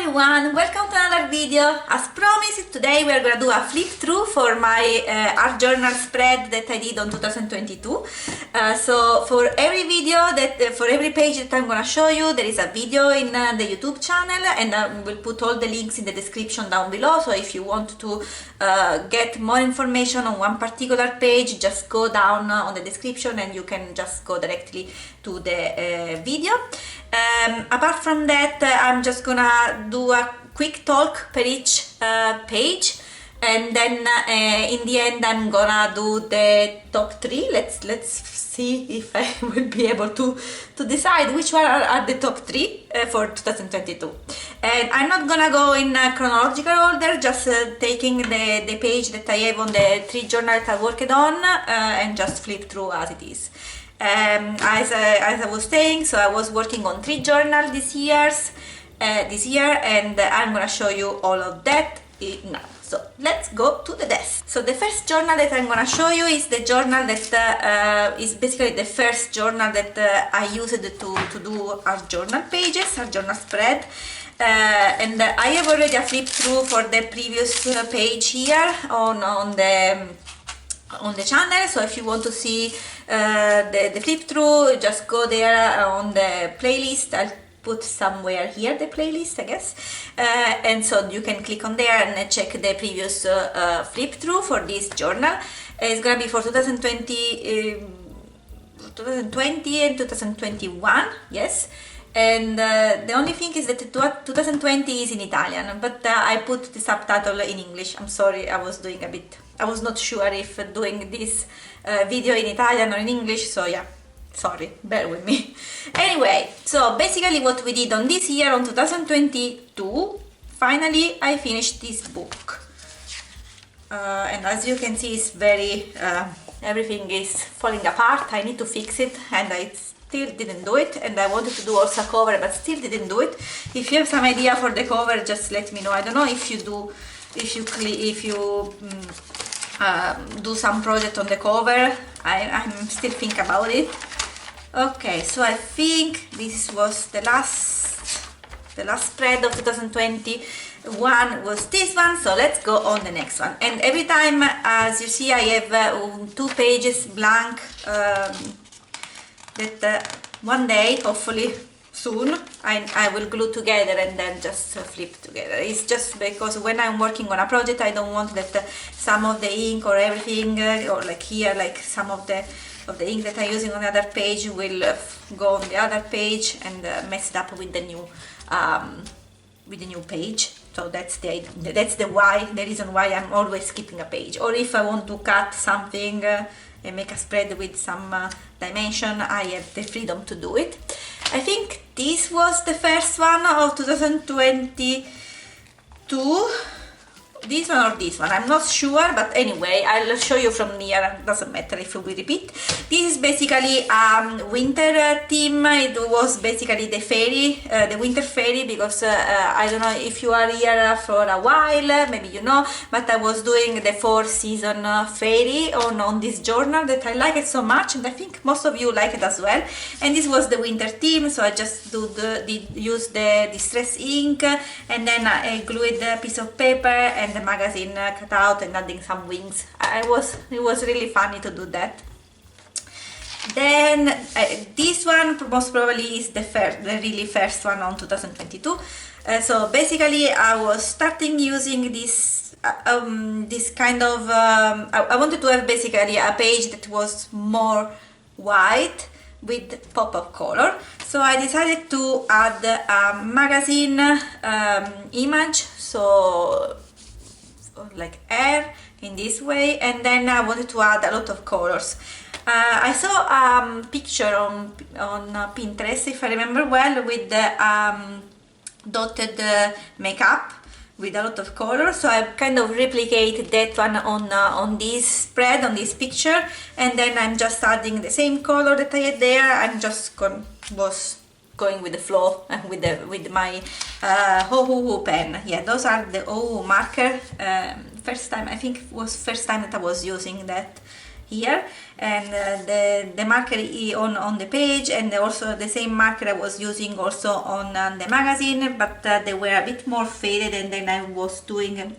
everyone, welcome to another video. As promised, today we are going to do a flip through for my art journal spread that I did on 2022. So for every video, for every page that I'm going to show you, there is a video in the YouTube channel, and we'll put all the links in the description down below. So if you want to get more information on one particular page, just go down on the description and you can just go directly to the video. Apart from that, I'm just gonna do a quick talk per each page, and then in the end I'm gonna do the top 3. Let's see if I will be able to decide which one are the top 3 for 2022. And I'm not gonna go in chronological order, just taking the page that I have on the 3 journal that I worked on and just flip through as it is. As I was saying, so I was working on 3 journals this year, and I'm gonna show you all of that now. So let's go to the desk. So the first journal that I'm gonna show you is the journal that is basically the first journal that I used to do our journal pages, our journal spread. And I have already a flip through for the previous page here on the channel. So if you want to see the flip through, just go there on the playlist. I'll put somewhere here the playlist, I guess, and so you can click on there and check the previous flip through for this journal. It's gonna be for 2020 and 2021, yes. And the only thing is that 2020 is in Italian, but I put the subtitle in English. I'm sorry, I was not sure if doing this video in Italian or in English, so yeah, sorry, bear with me. Anyway, so basically what we did on this year, on 2022, finally I finished this book. And as you can see, it's very, everything is falling apart. I need to fix it, and I still didn't do it, and I wanted to do also a cover, but still didn't do it. If you have some idea for the cover, just let me know. I don't know if you do, if you do some project on the cover. I'm still thinking about it. Okay, so I think this was the last spread of 2021 was this one, so let's go on the next one. And every time, as you see, I have 2 pages blank that one day, hopefully soon, I will glue together and then just flip together. It's just because when I'm working on a project, I don't want that some of the ink or everything, or like here, like some of the ink that I'm using on the other page will go on the other page and mess it up with the new page. So that's the reason why I'm always skipping a page. Or if I want to cut something and make a spread with some dimension, I have the freedom to do it. I think this was the first one of 2022. This one or this one, I'm not sure, but anyway, I'll show you from here. Doesn't matter if we repeat. This is basically winter theme. It was basically the fairy, the winter fairy, because I don't know if you are here for a while, maybe you know, but I was doing the 4-season fairy on this journal that I like it so much, and I think most of you like it as well. And this was the winter theme, so I just use the distress ink, and then I glued a piece of paper and the magazine cut out and adding some wings. It was really funny to do that. Then this one most probably is the really first one on 2022. So basically I was starting using this kind of I wanted to have basically a page that was more white with pop of color. So I decided to add a magazine image, so like air in this way, and then I wanted to add a lot of colors. I saw a picture on Pinterest, if I remember well, with the dotted makeup with a lot of colors, so I kind of replicated that one on this spread, on this picture, and then I'm just adding the same color that I had there. I'm just was going with the flow and with my Ohuhu pen. Yeah, those are the Ohuhu marker. First time, I think it was first time that I was using that here, and the marker on the page, and also the same marker I was using also on the magazine, but they were a bit more faded, and then I was doing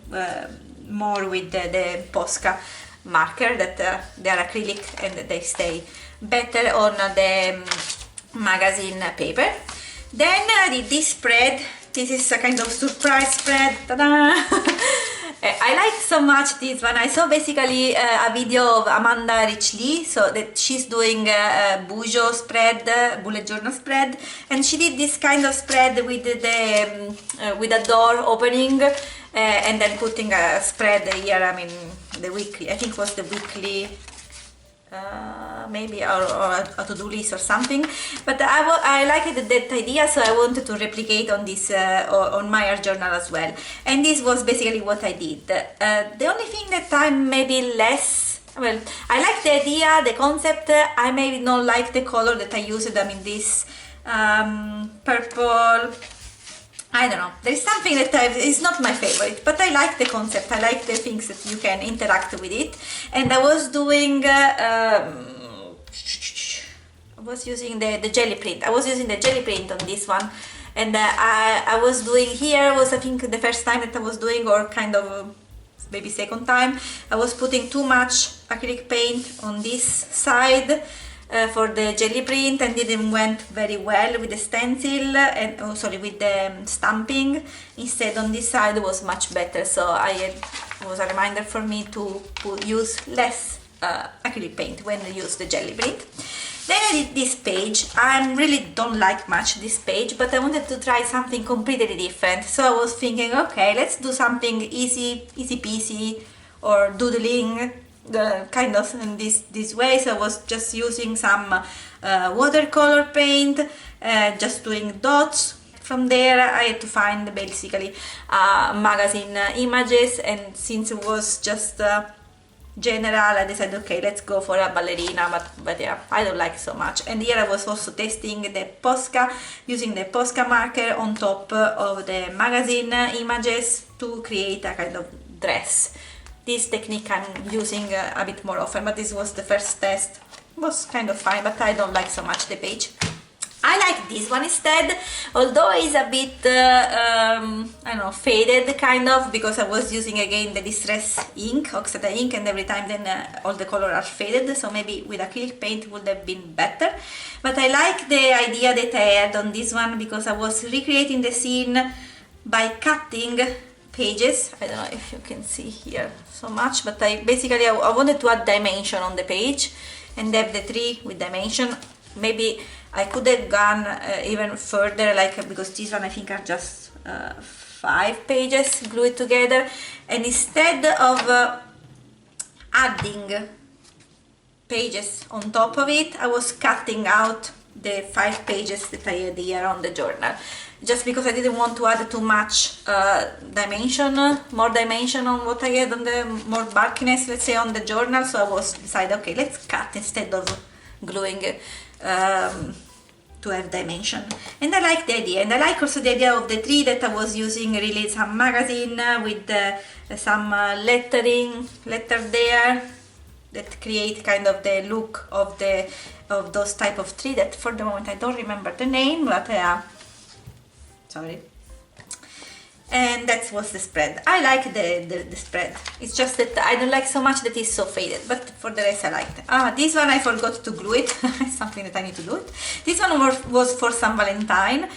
more with the Posca marker, that they are acrylic and they stay better on the magazine paper. Then I did this spread. This is a kind of surprise spread. Ta-da! I like so much this one. I saw basically a video of Amanda Richley, so that she's doing a Bujo spread, bullet journal spread, and she did this kind of spread with with a door opening and then putting a spread here. I mean, the weekly. I think it was the weekly. Maybe or a to-do list or something, but I liked that idea, so I wanted to replicate on this on my art journal as well, and this was basically what I did. The only thing that I'm maybe less, well, I like the idea, the concept. I maybe not like the color that I used. I mean, this purple, I don't know, there is something that is not my favorite, but I like the concept. I like the things that you can interact with it. And I was doing I was using the jelly print. I was using the jelly print on this one, and I was doing here was, I think, the first time that I was doing, or kind of maybe second time, I was putting too much acrylic paint on this side for the jelly print, and didn't went very well with the stencil, and with the stamping. Instead, on this side was much better, so it was a reminder for me to use less acrylic paint when I use the jelly print. Then I did this page. I really don't like much this page, but I wanted to try something completely different, so I was thinking, okay, let's do something easy peasy, or doodling kind of in this way. So I was just using some watercolor paint, just doing dots. From there I had to find basically magazine images, and since it was just general, I decided, okay, let's go for a ballerina, but yeah, I don't like so much. And here I was also testing the Posca, using the Posca marker on top of the magazine images to create a kind of dress. This technique I'm using a bit more often, but this was the first test. It was kind of fine, but I don't like so much the page. I like this one instead, although it's a bit, I don't know, faded kind of, because I was using again the Distress ink, Oxida ink, and every time then all the colors are faded, so maybe with acrylic paint would have been better. But I like the idea that I had on this one, because I was recreating the scene by cutting pages. I don't know if you can see here so much, but I wanted to add dimension on the page and have the tree with dimension. Maybe I could have gone even further, because these one I think are just 5 pages glued together, and instead of adding pages on top of it, I was cutting out the 5 pages that I had here on the journal, just because I didn't want to add too much more dimension on what I had on the more bulkiness, let's say, on the journal. So I was decided, okay, let's cut instead of gluing to have dimension. And I like the idea, and I like also the idea of the tree, that I was using really some magazine with some letter there that create kind of the look of those type of tree that for the moment I don't remember the name, but sorry. And that was the spread. I like the spread. It's just that I don't like so much that it's so faded, but for the rest I liked. This one I forgot to glue it. It's something that I need to do it. This one was for San Valentine.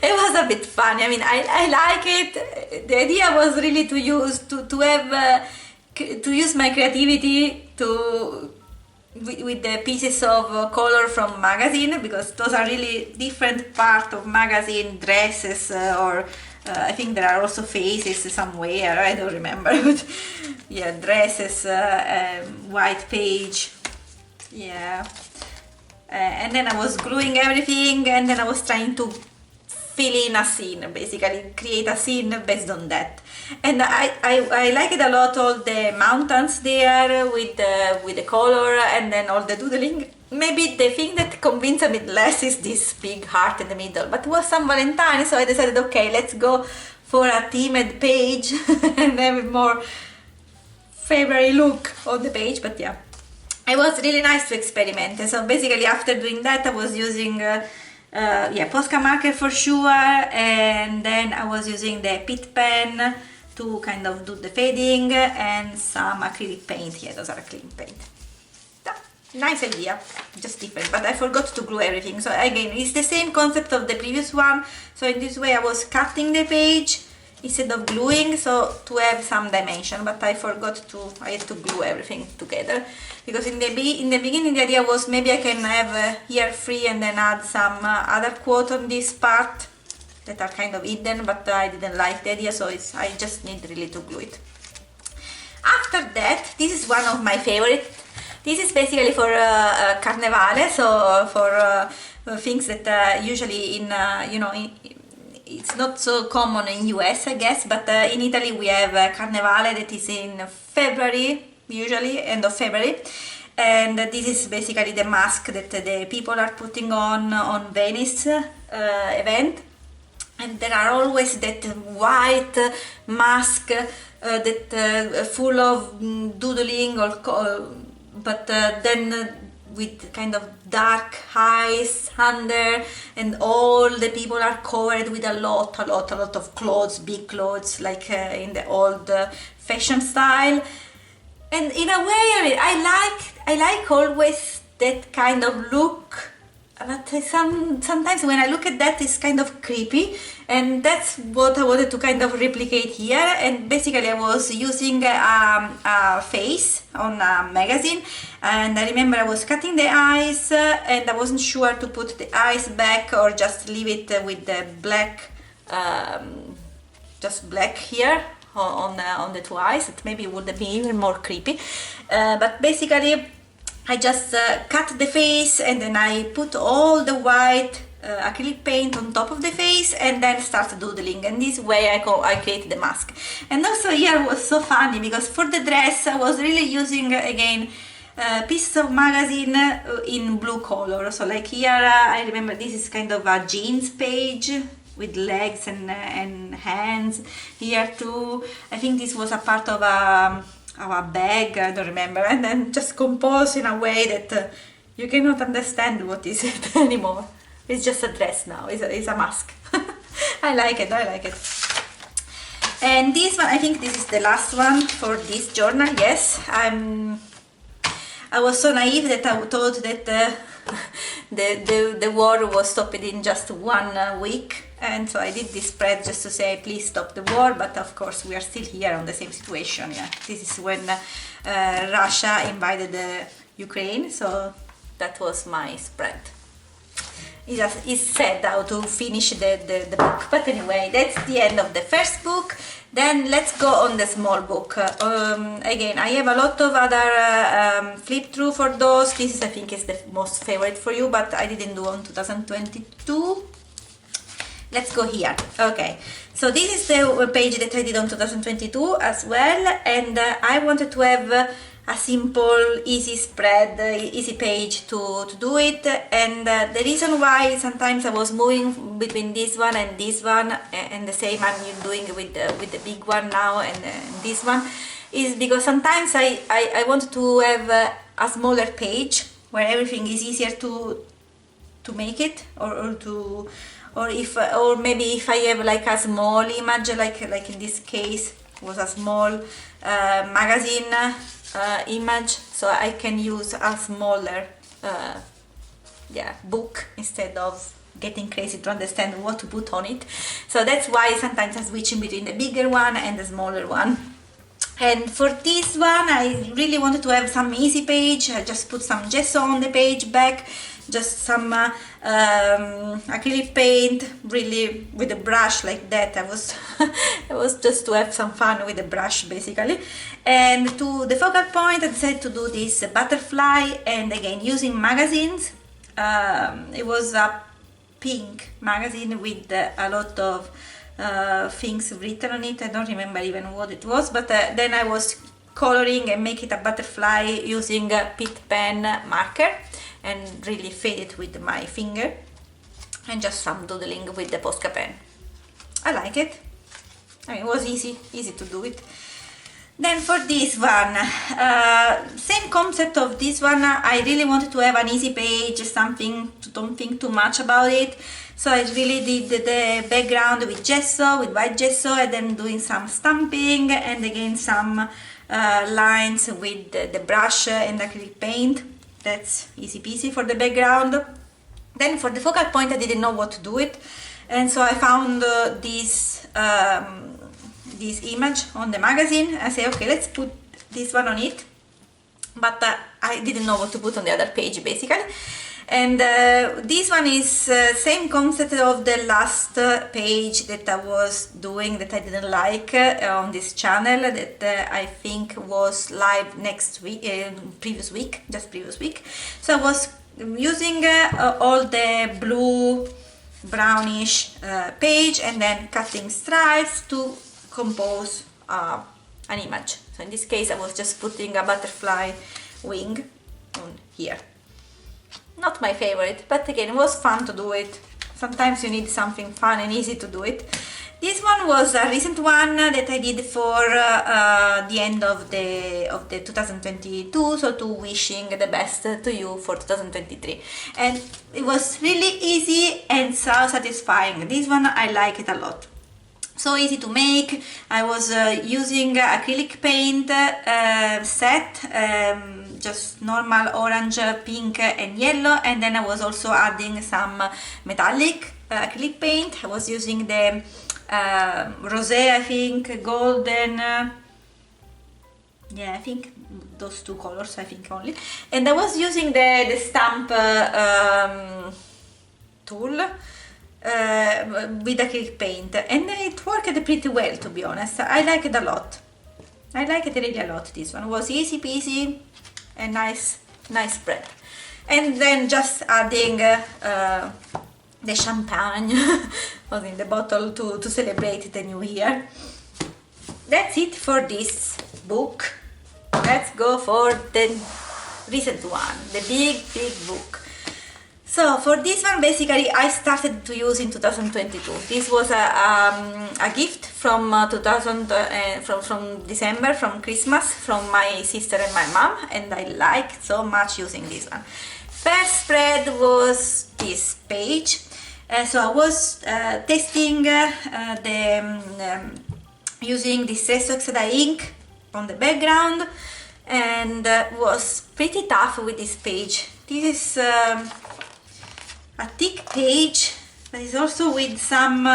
It was a bit funny. I mean, I like it. The idea was really to use my creativity with the pieces of color from magazine, because those are really different part of magazine, dresses, or I think there are also faces somewhere, I don't remember, but yeah, dresses, white page, yeah, and then I was gluing everything, and then I was trying to fill in a scene, basically create a scene based on that. And I like it a lot, all the mountains there with the color, and then all the doodling. Maybe the thing that convinced me less is this big heart in the middle, but it was San Valentine, so I decided, okay, let's go for a themed page and have more February look on the page, but yeah, it was really nice to experiment. So basically after doing that I was using Posca marker for sure, and then I was using the Pitt pen to kind of do the fading, and some acrylic paint. Yeah, those are acrylic paint. Nice idea, just different, but I forgot to glue everything. So again, it's the same concept of the previous one. So in this way I was cutting the page instead of gluing, so to have some dimension, but I forgot to, I had to glue everything together, because in the beginning the idea was maybe I can have here free and then add some other quote on this part that are kind of hidden, but I didn't like the idea, so I just need really to glue it. After that, this is one of my favorite. This is basically for Carnevale, so for things that usually in, it's not so common in US, I guess, but in Italy we have Carnevale that is in February, usually end of February, and this is basically the mask that the people are putting on Venice event, and there are always that white mask that full of doodling but then with kind of dark eyes under, and all the people are covered with a lot of clothes, big clothes, like in the old fashion style. And in a way, I like always that kind of look, but sometimes when I look at that, it's kind of creepy, and that's what I wanted to kind of replicate here. And basically I was using a face on a magazine, and I remember I was cutting the eyes, and I wasn't sure to put the eyes back or just leave it with the black, just black here on the two eyes. It maybe would be even more creepy, but basically I just cut the face, and then I put all the white acrylic paint on top of the face, and then start doodling, and this way I created the mask. And also here was so funny, because for the dress I was really using again pieces of magazine in blue color. So like here I remember this is kind of a jeans page with legs and hands. Here too, I think this was a part of a bag, I don't remember, and then just composed in a way that you cannot understand what is it anymore. It's just a dress now, it's a mask. I like it. And this one, I think this is the last one for this journal. Yes, I was so naive that I thought that the war was stopped in just 1 week, and so I did this spread just to say please stop the war, but of course we are still here on the same situation. Yeah, this is when Russia invaded Ukraine, so that was my spread. It's sad how to finish the book, but anyway, that's the end of the first book. Then let's go on the small book. Again, I have a lot of other flip through for those. This is, I think, is the most favorite for you, but I didn't do on 2022. Let's go here. Okay, so this is the page that I did on 2022 as well, and I wanted to have a simple, easy spread, easy page to do it. And the reason why sometimes I was moving between this one and this one, and the same I'm doing with the big one now and this one, is because sometimes I want to have a smaller page where everything is easier to make it, or maybe if I have like a small image, like in this case was a small magazine image, so I can use a smaller book instead of getting crazy to understand what to put on it. So that's why sometimes I switch in between the bigger one and the smaller one. And for this one I really wanted to have some easy page. I just put some gesso on the page back, just some acrylic paint, really with a brush like that. I was just to have some fun with the brush basically. And to the focal point I decided to do this butterfly, and again using magazines. It was a pink magazine with a lot of things written on it. I don't remember even what it was, but then I was coloring and make it a butterfly using a Pitt pen marker, and really fade it with my finger, and just some doodling with the Posca pen. I like it. I mean, it was easy to do it. Then for this one, same concept of this one. I really wanted to have an easy page, something to don't think too much about it. So I really did the background with gesso, with white gesso, and then doing some stamping and again some lines with the brush and acrylic paint. That's easy peasy for the background. Then for the focal point I didn't know what to do it, and so I found this image on the magazine. I say, okay, let's put this one on it, but I didn't know what to put on the other page basically. And this one is same concept of the last page that I was doing that I didn't like on this channel, that I think was live next week, previous week. So I was using all the blue brownish page and then cutting stripes to compose an image. So in this case I was just putting a butterfly wing on here. Not my favorite, but again it was fun to do it. Sometimes you need something fun and easy to do it. This one was a recent one that I did for the end of the 2022, so to wishing the best to you for 2023. And it was really easy and so satisfying. This one I like it a lot. So easy to make. I was using acrylic paint set, just normal orange, pink and yellow, and then I was also adding some metallic acrylic paint. I was using the rosé, I think, golden, yeah, I think those two colors, I think only. And I was using the stamp tool with acrylic paint, and it worked pretty well, to be honest. I like it a lot. I like it really a lot. This one was easy peasy and nice spread. And then just adding the champagne was in the bottle to celebrate the new year. That's it for this book. Let's go for the recent one, the big book. So for this one, basically I started to use in 2022. This was a gift from from December, from Christmas, from my sister and my mom, and I liked so much using this one. First spread was this page. So I was testing using Distress Oxide ink on the background, and was pretty tough with this page. This is a thick page that is also with some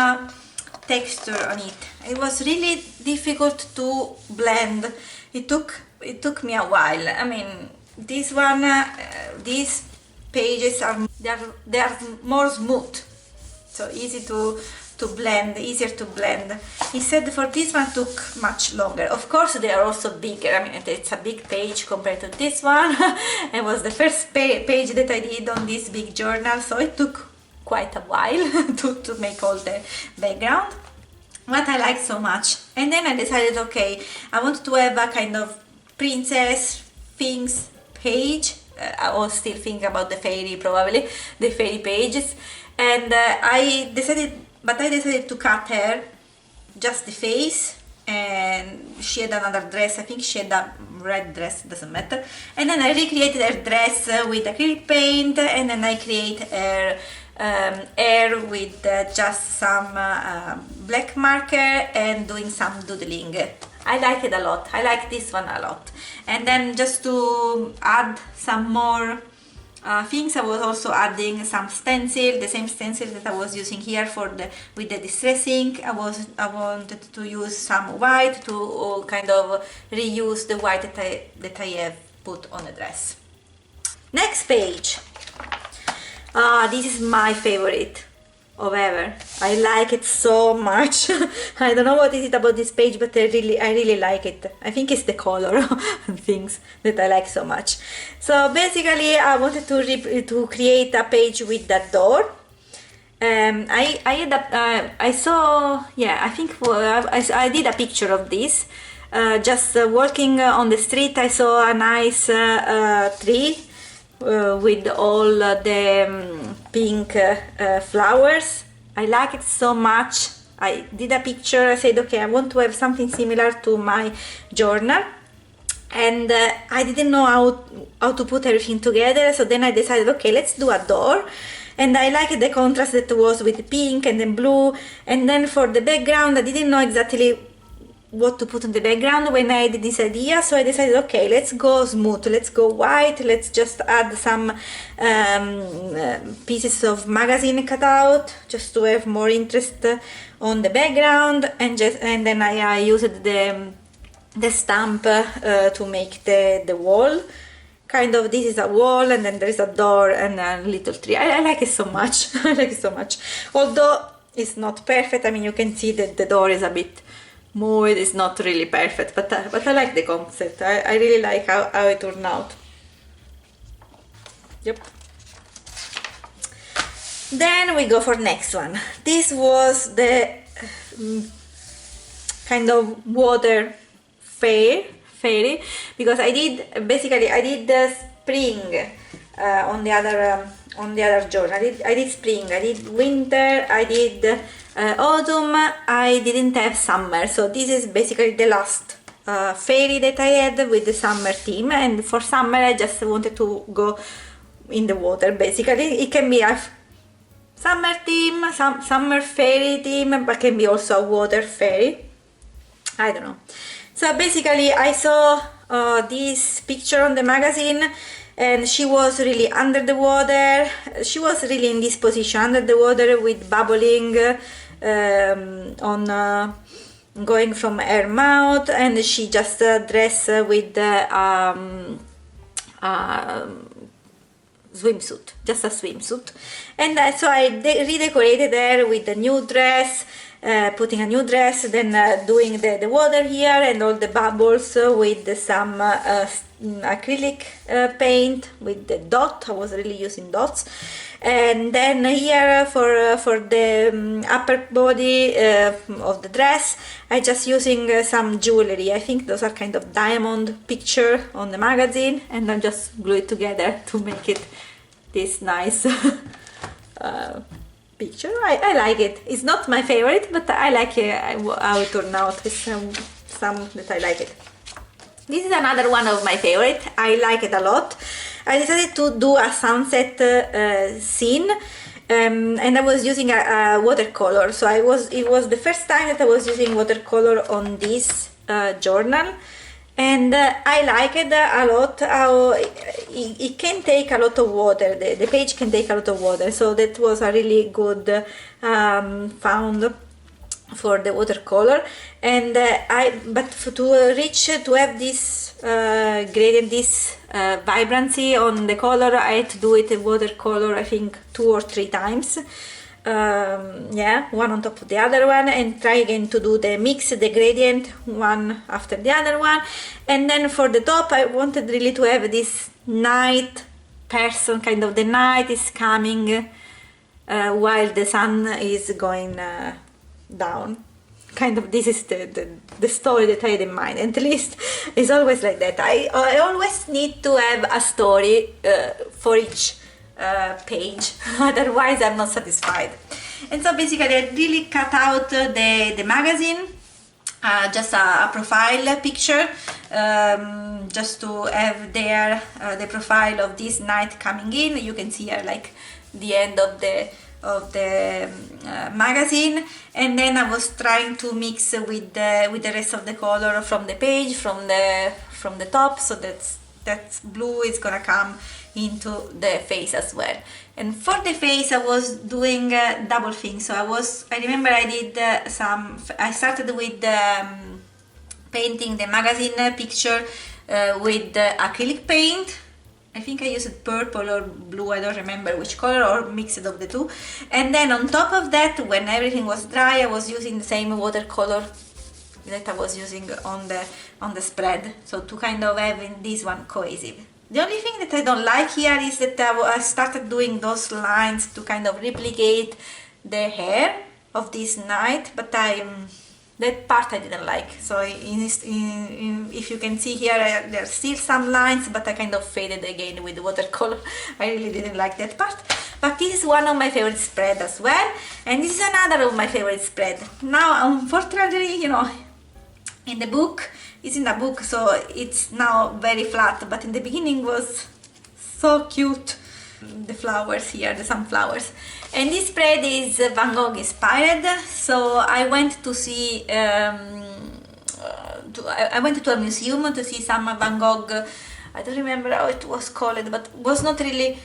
texture on it. It was really difficult to blend. It took me a while. I mean, this one, these pages are more smooth, so easy to blend, easier to blend. Instead, for this one took much longer. Of course, they are also bigger. I mean, it's a big page compared to this one. It was the first page that I did on this big journal, so it took quite a while to make all the background. What I like so much. And then I decided, okay, I want to have a kind of princess things page. I was still thinking about the fairy, probably, the fairy pages. And I decided to cut her, just the face, and she had another dress. I think she had a red dress, doesn't matter. And then I recreated her dress with acrylic paint, and then I create her hair with just some black marker and doing some doodling. I like it a lot. I like this one a lot. And then just to add some more things, I was also adding some stencil, the same stencil that I was using here with the Distress ink. I wanted to use some white to kind of reuse the white that I have put on the dress. Next page. This is my favorite of ever. I like it so much. I don't know what is it about this page, but I really like it. I think it's the color and things that I like so much. So basically I wanted to create a page with that door. I saw, yeah, I think I did a picture of this. Just walking on the street, I saw a nice tree with all the pink flowers. I like it so much. I did a picture. I said, okay, I want to have something similar to my journal, and I didn't know how to put everything together. So then I decided, okay, let's do a door. And I liked the contrast that was with pink and then blue. And then for the background, I didn't know exactly what to put in the background when I had this idea. So I decided, okay, let's go smooth, let's go white, let's just add some pieces of magazine cutout just to have more interest on the background, and then I used the stamp to make the wall. Kind of, this is a wall, and then there is a door and a little tree. I like it so much. I like it so much. Although it's not perfect. I mean, you can see that the door is a bit moved. It's not really perfect, but I like the concept. I really like how it turned out. Yep. Then we go for next one. This was the kind of water fairy, because I did the spring on the other journal. I did spring, I did winter, I did autumn. I didn't have summer, so this is basically the last fairy that I had with the summer theme. And for summer I just wanted to go in the water. Basically it can be a summer theme, summer fairy theme, but can be also a water fairy. I don't know. So basically I saw this picture on the magazine, and she was really under the water. She was really in this position under the water with bubbling going from her mouth, and she just dressed with swimsuit, just a swimsuit. And so I redecorated her with a new dress, putting a new dress, then doing the water here and all the bubbles with some acrylic paint with the dot. I was really using dots. And then here for the upper body of the dress, I just using some jewelry. I think those are kind of diamond picture on the magazine, and I just glue it together to make it this nice picture. I like it. It's not my favorite, but I like how it turned out. It's some that I like it. This is another one of my favorite. I like it a lot. I decided to do a sunset scene, and I was using a watercolor. So it was the first time that I was using watercolor on this journal, and I like it a lot. How it can take a lot of water. The page can take a lot of water. So that was a really good found for the watercolor. And but to have this gradient, this vibrancy on the color, I had to do it in watercolor, I think 2 or 3 times. Yeah, one on top of the other one, and try again to do the mix, the gradient, one after the other one. And then for the top, I wanted really to have this night person, kind of the night is coming while the sun is going down. Kind of, this is the story that I had in mind. At least it's always like that. I always need to have a story for each page, otherwise I'm not satisfied. And so basically I really cut out the magazine, just a profile picture, just to have there the profile of this night coming in. You can see here like the end of the magazine, and then I was trying to mix with the rest of the color from the page, from the top, so that blue is gonna come into the face as well. And for the face I was doing double things. So I remember I did I started with painting the magazine picture with acrylic paint. I think I used purple or blue, I don't remember which color, or mixed of the two. And then on top of that, when everything was dry, I was using the same watercolor that I was using on the spread, so to kind of have in this one cohesive. The only thing that I don't like here is that I started doing those lines to kind of replicate the hair of this knight, but That part I didn't like. So if you can see here, there are still some lines, but I kind of faded again with watercolor. I really didn't like that part. But this is one of my favorite spread as well, and this is another of my favorite spread. Now, unfortunately, you know, in the book, it's in a book, so it's now very flat, but in the beginning was so cute. The flowers here, the sunflowers. And this spread is Van Gogh inspired, so I went to see, I went to a museum to see some Van Gogh. I don't remember how it was called, but was not really,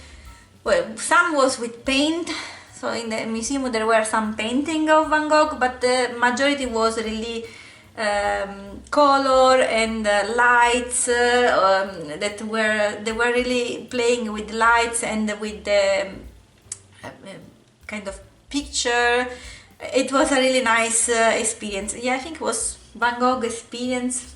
well, some was with paint, so in the museum there were some painting of Van Gogh, but the majority was really color and lights that they were really playing with lights and with the kind of picture. It was a really nice experience. Yeah, I think it was Van Gogh Experience.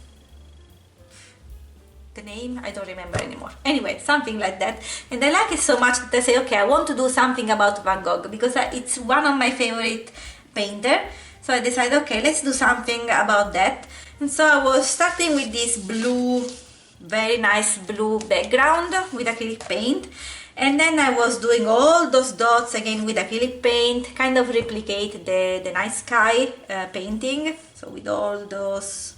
The name I don't remember anymore. Anyway, something like that. And I like it so much that I say, okay, I want to do something about Van Gogh because it's one of my favorite painter. So I decided, okay, let's do something about that. And so I was starting with this blue, very nice blue background with acrylic paint. And then I was doing all those dots again with acrylic paint, kind of replicate the night sky painting. So with all those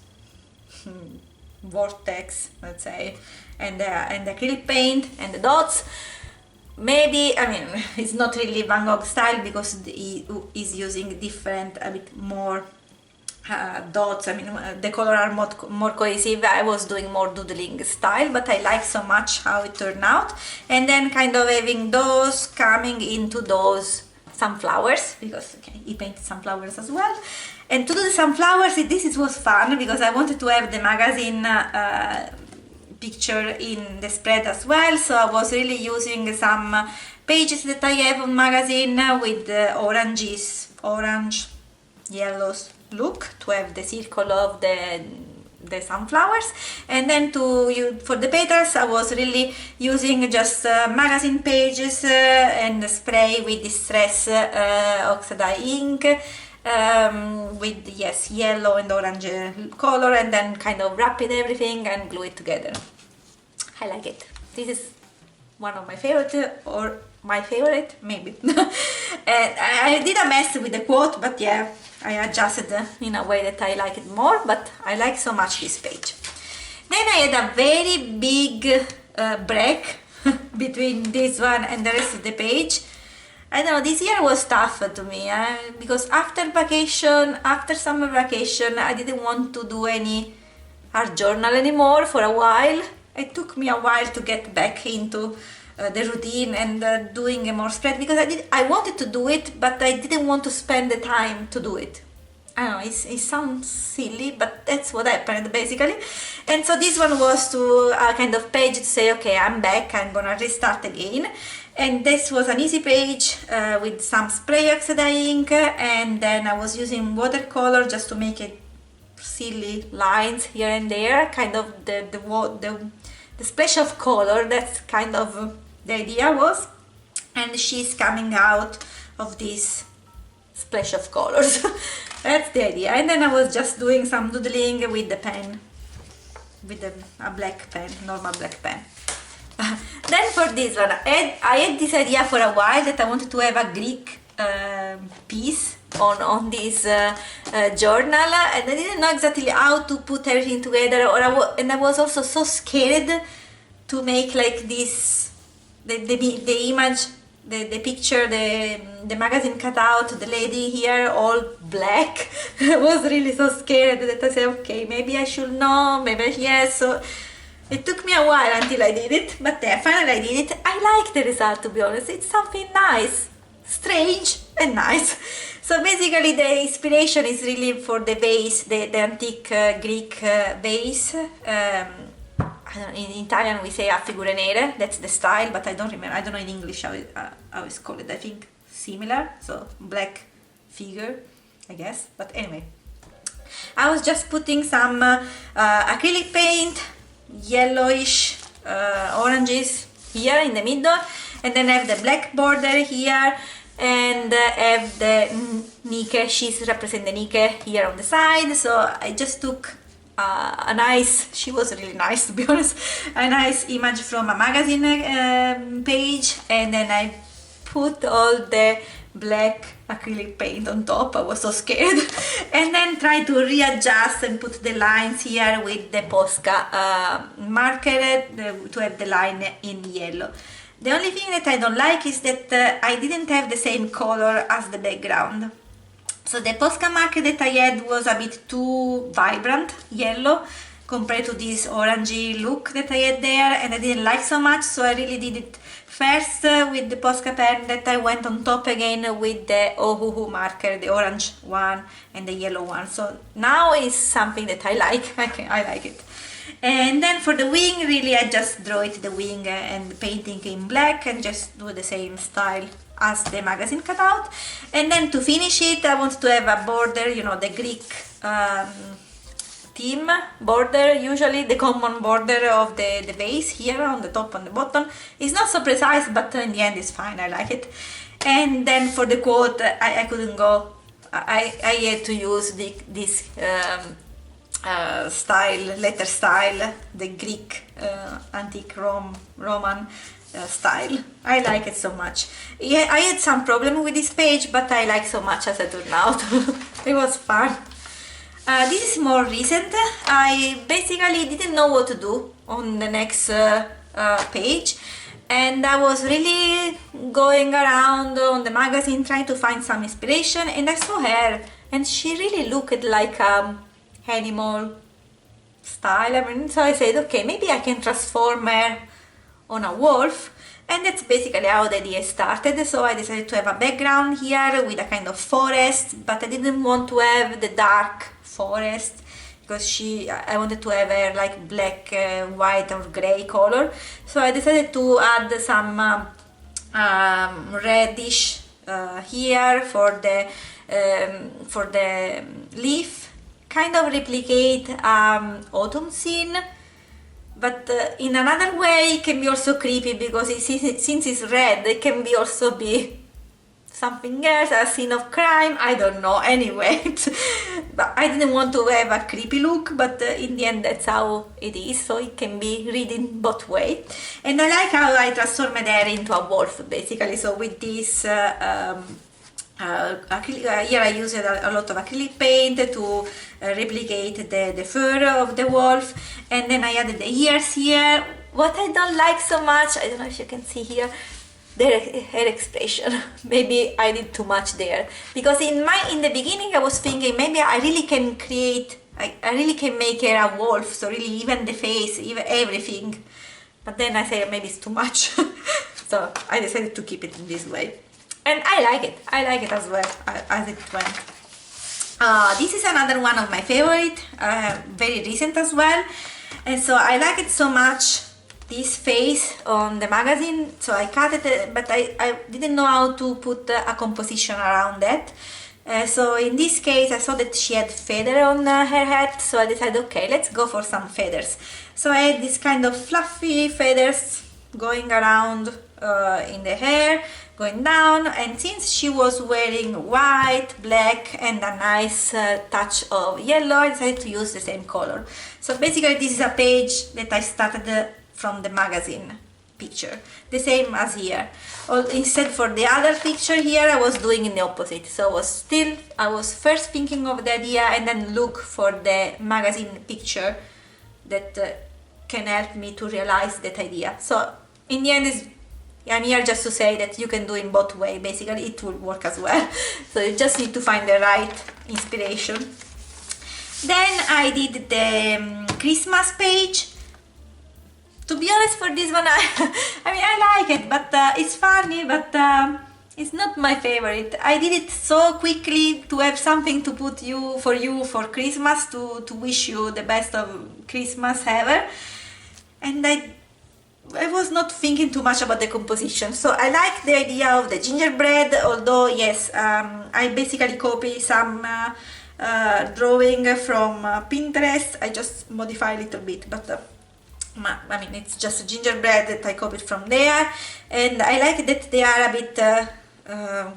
vortex, let's say, and the acrylic paint and the dots. Maybe, I mean, it's not really Van Gogh style because he is using different, a bit more dots. I mean, the color are more cohesive. I was doing more doodling style, but I like so much how it turned out. And then kind of having those coming into those sunflowers, because okay, he painted sunflowers as well. And to do the sunflowers, this was fun because I wanted to have the magazine picture in the spread as well, so I was really using some pages that I have on magazine with the orange yellows look to have the circle of the sunflowers. And then for the petals I was really using just magazine pages and spray with Distress oxide ink with yellow and orange color, and then kind of wrap it everything and glue it together. I like it. This is one of my favorite, or my favorite maybe. And I did a mess with the quote, but yeah, I adjusted in a way that I like it more, but I like so much this page. Then I had a very big break between this one and the rest of the page. I don't know, this year was tough to me because after summer vacation, I didn't want to do any art journal anymore for a while. It took me a while to get back into the routine and doing a more spread because I wanted to do it, but I didn't want to spend the time to do it. I don't know, it sounds silly, but that's what happened basically. And so this one was to a kind of page to say, okay, I'm back, I'm gonna restart again. And this was an easy page with some spray oxide ink, and then I was using watercolor just to make it silly lines here and there, kind of the splash of color. That's kind of the idea was, and she's coming out of this splash of colors. That's the idea. And then I was just doing some doodling with the pen, with a black pen, normal black pen. Then for this one, I had this idea for a while that I wanted to have a Greek piece on this journal, and I didn't know exactly how to put everything together, and I was also so scared to make like this, the image, the picture, the magazine cutout, the lady here all black. I was really so scared that I said, okay, maybe I should know, maybe yes. So it took me a while until I did it, but yeah, finally I did it. I like the result, to be honest. It's something nice, strange and nice. So basically the inspiration is really for the vase, the antique Greek vase. In Italian we say a figure nere, that's the style, but I don't remember, I don't know in English how it's called. I think similar, so black figure, I guess. But anyway, I was just putting some acrylic paint, yellowish oranges here in the middle, and then I have the black border here, and have the Nike, she's represent the Nike here on the side. So I just took a nice, she was really nice to be honest, a nice image from a magazine page, and then I put all the black acrylic paint on top. I was so scared and then try to readjust and put the lines here with the Posca marker to have the line in yellow. The only thing that I don't like is that I didn't have the same color as the background. So the Posca marker that I had was a bit too vibrant yellow compared to this orangey look that I had there, and I didn't like so much, so I really did it first with the Posca pen, that I went on top again with the Ohuhu marker, the orange one and the yellow one. So now it's something that I like, I like it. And then for the wing, really I just draw it, the wing and painting in black, and just do the same style as the magazine cutout. And then to finish it, I want to have a border, you know, the Greek theme border, usually the common border of the vase here on the top and the bottom. It's not so precise, but in the end it's fine, I like it. And then for the quote, I couldn't go, I had to use this style, letter style, the Greek antique Roman style. I like it so much. Yeah, I had some problem with this page, but I like so much as it turned out. It was fun. This is more recent. I basically didn't know what to do on the next page, and I was really going around on the magazine trying to find some inspiration, and I saw her, and she really looked like animal style. I mean, so I said, okay, maybe I can transform her on a wolf, and that's basically how the idea started. So I decided to have a background here with a kind of forest, but I didn't want to have the dark forest because I wanted to have her like black, white or gray color. So I decided to add some reddish here for the leaf, kind of replicate autumn scene, but in another way it can be also creepy, because since it's red, it can be also be something else, a scene of crime, I don't know. Anyway, but I didn't want to have a creepy look, but in the end that's how it is, so it can be read in both ways. And I like how I transformed her into a wolf basically. So with this here I used a lot of acrylic paint to replicate the fur of the wolf, and then I added the ears here. What I don't like so much, I don't know if you can see here, her expression. Maybe I did too much there, because in the beginning I was thinking maybe I really can create, I really can make her a wolf, so really even the face, even everything, but then I said maybe it's too much. So I decided to keep it in this way, and I like it as well as it went. This is another one of my favorite, very recent as well, and so I like it so much, this face on the magazine. So I cut it, but I didn't know how to put a composition around that. So in this case I saw that she had feather on her head, so I decided, okay, let's go for some feathers. So I had this kind of fluffy feathers going around in the hair, going down, and since she was wearing white, black and a nice touch of yellow, I decided to use the same color. So basically this is a page that I started from the magazine picture, the same as here. Instead for the other picture here, I was doing in the opposite. So I was first thinking of the idea and then look for the magazine picture that can help me to realize that idea. So in the end, I'm here just to say that you can do in both ways. Basically it will work as well. So you just need to find the right inspiration. Then I did the Christmas page. To be honest, for this one, I mean, I like it, but it's funny, but it's not my favorite. I did it so quickly to have something to put for Christmas, to wish you the best of Christmas ever, and I was not thinking too much about the composition. So I like the idea of the gingerbread, although yes, I basically copy some drawing from Pinterest. I just modify a little bit, but I mean, it's just a gingerbread that I copied from there, and I like that they are a bit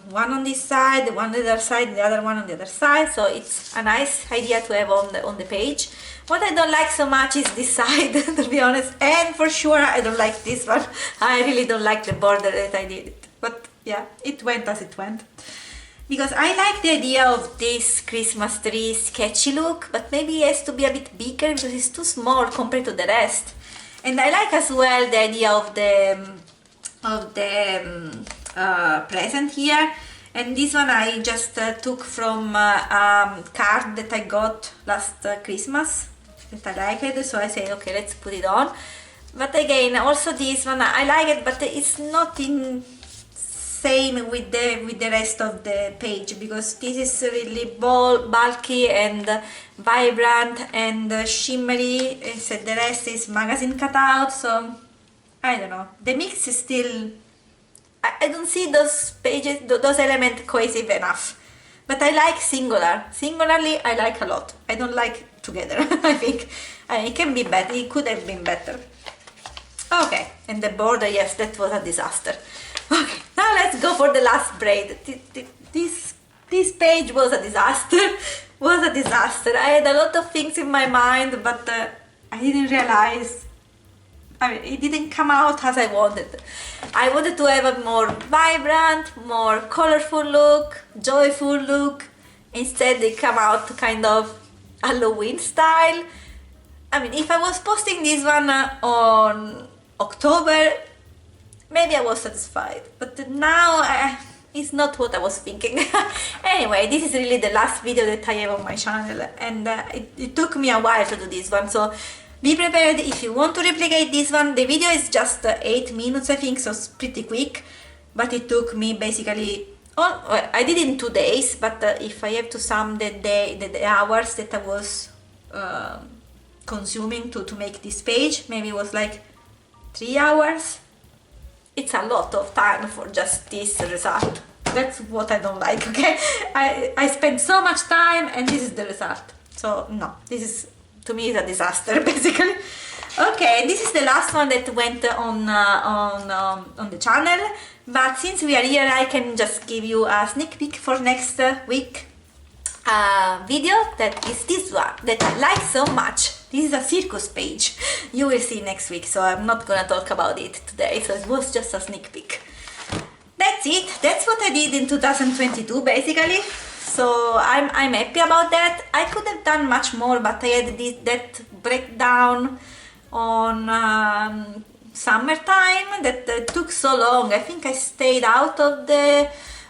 one on this side, one on the other side, the other one on the other side, so it's a nice idea to have on the page. What I don't like so much is this side, to be honest, and for sure I don't like this one. I really don't like the border that I did, but yeah, it went as it went. Because I like the idea of this Christmas tree sketchy look, but maybe it has to be a bit bigger because it's too small compared to the rest. And I like as well the idea of the present here. And this one I just took from a card that I got last Christmas that I liked it, so I say okay, let's put it on. But again, also this one I like it, but it's not in same with the rest of the page, because this is really bulky and vibrant and shimmery, instead the rest is magazine cutout. So I don't know, the mix is still, I don't see those pages, those elements cohesive enough. But I like singularly I like a lot. I don't like together. I think it can be better, it could have been better. Okay, and the border, yes, that was a disaster. Okay, now let's go for the last braid. This page was a disaster. I had a lot of things in my mind, but I didn't realize, it didn't come out as I wanted. I wanted to have a more vibrant, more colorful look, joyful look. Instead they come out kind of Halloween style. I mean, if I was posting this one on October, maybe I was satisfied, but now it's not what I was thinking. Anyway, this is really the last video that I have on my channel, and it took me a while to do this one, so be prepared if you want to replicate this one. The video is just 8 minutes, I think, so it's pretty quick, but it took me basically, I did it in 2 days, but if I have to sum the hours that I was consuming to make this page, maybe it was like 3 hours. It's a lot of time for just this result. That's what I don't like, okay? I spent so much time and this is the result. So no, this is, to me, is a disaster basically. Okay, this is the last one that went on the channel, but since we are here I can just give you a sneak peek for next week video. That is this one that I like so much. This is a circus page. You will see next week, so I'm not gonna talk about it today, so it was just a sneak peek. That's it. That's what I did in 2022 basically. So I'm happy about that. I could have done much more, but I had that breakdown on summertime that took so long. I think I stayed out of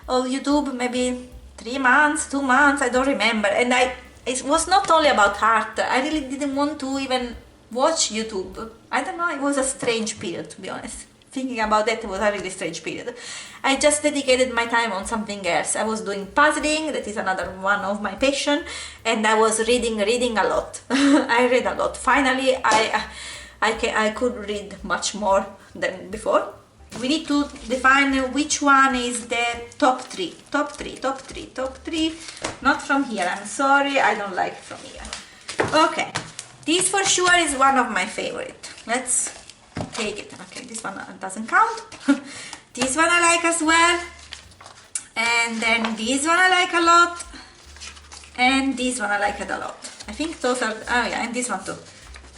YouTube maybe 3 months, 2 months, I don't remember. And it was not only about art. I really didn't want to even watch YouTube. I don't know, it was a strange period, to be honest. Thinking about that, it was a really strange period. I just dedicated my time on something else. I was doing puzzling, that is another one of my passion, and I was reading a lot. I read a lot. Finally, I could read much more than before. We need to define which one is the top 3. Top 3. Not from here, I'm sorry, I don't like from here. Okay, this for sure is one of my favorite. Let's take it. Okay, this one doesn't count. This one I like as well. And then this one I like a lot. And this one I like it a lot. I think those are, oh yeah, and this one too.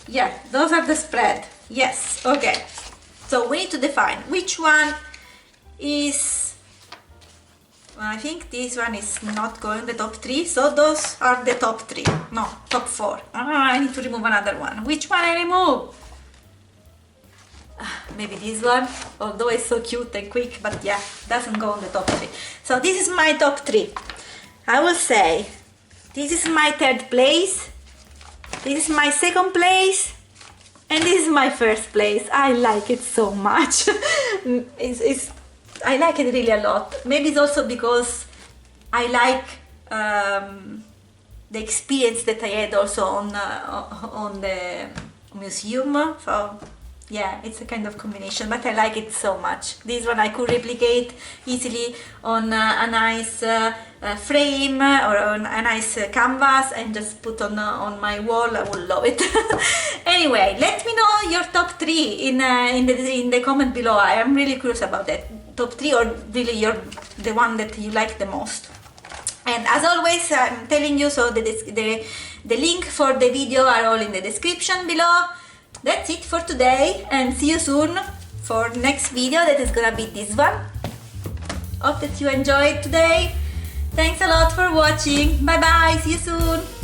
Yeah, those are the spread. Yes, okay. So we need to define which one is, I think this one is not going the top 3, so those are the top 3, no, top 4. I need to remove another one. Which one I remove? Maybe this one, although it's so cute and quick, but yeah, doesn't go on the top 3. So this is my top 3. I will say, this is my 3rd place, this is my 2nd place, and this is my 1st place. I like it so much. I like it really a lot. Maybe it's also because I like the experience that I had also on the museum. So yeah, it's a kind of combination, but I like it so much. This one I could replicate easily on a nice frame or on a nice canvas and just put on my wall. I would love it. Anyway, let me know your top 3 in the comment below. I am really curious about that. top 3, or really the one that you like the most. And as always, I'm telling you, so the link for the video are all in the description below. That's it for today, and see you soon for next video that is gonna be this one. Hope that you enjoyed today. Thanks a lot for watching. Bye bye, see you soon.